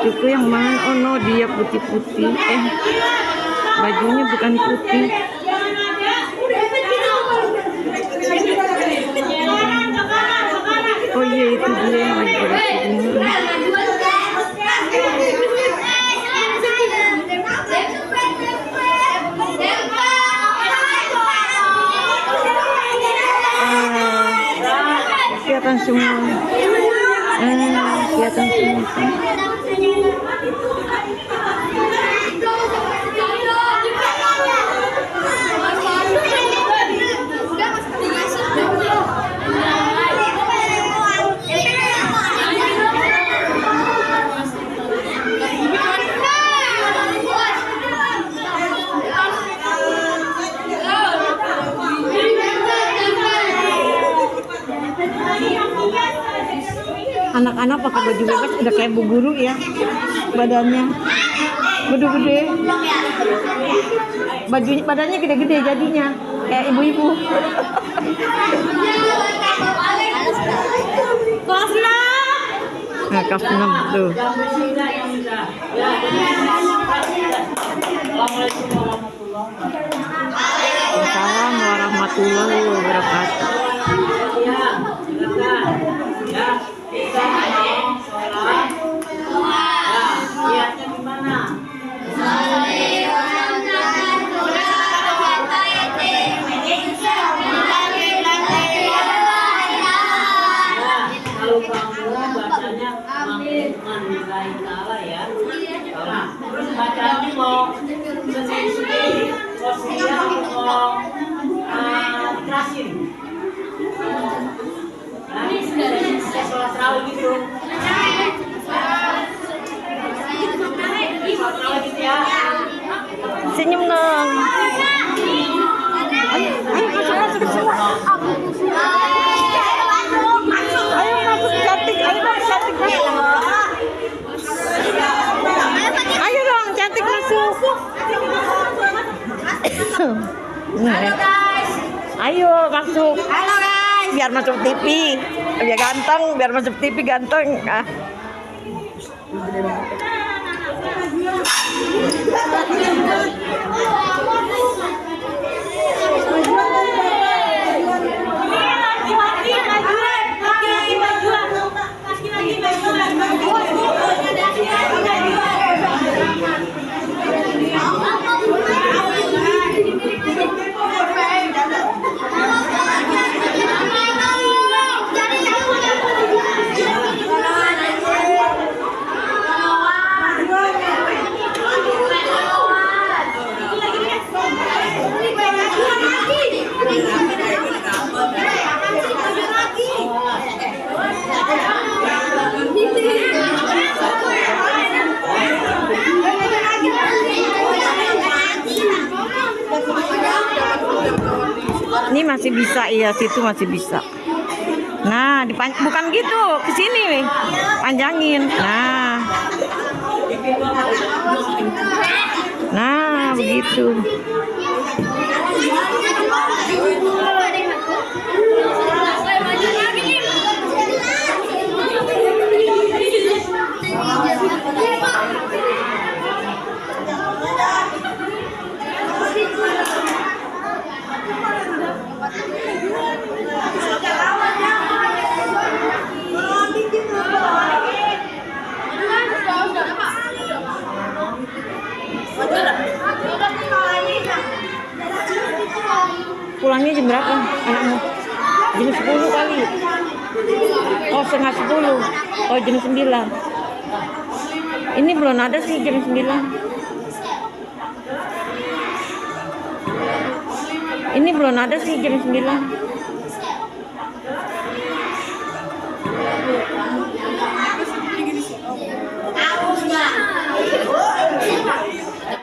Cucuku yang mana? Oh no, dia putih-putih. Bajunya bukan putih. Oh iya, itu dia yang lagi beraktivitas. Kelihatan semua. Kelihatan semua. Anak-anak pakai baju bebas udah kayak bu guru ya, badannya gede-gede, badannya gede-gede jadinya kayak ibu-ibu. Kelas 6. Nah, kelas 6 tuh. Assalamualaikum warahmatullahi wabarakatuh. Lihatnya gimana? Kalau kamu bacanya Alhamdulillah ta'ala ya. Terus bacanya mau sedih-sedih, mau ikhlasin. Kayak sholat tarawih gitu. Senyum dong. Ayo masuk semua. Ayo masuk cantik, cantik masuk. Ayo dong cantik masuk. Halo guys. Ayo masuk. Halo guys. Biar masuk TV. Biar ganteng, biar masuk TV ganteng. Ini masih bisa ya, situ masih bisa. Nah, bukan gitu, ke sini nih. Panjangin. Nah, begitu. Pulangnya jam berapa anakmu? Jam 10 kali. Oh, setengah 10. Oh, jam 9. Ini belum ada sih jam 9. Ini belum ada sih jam 9.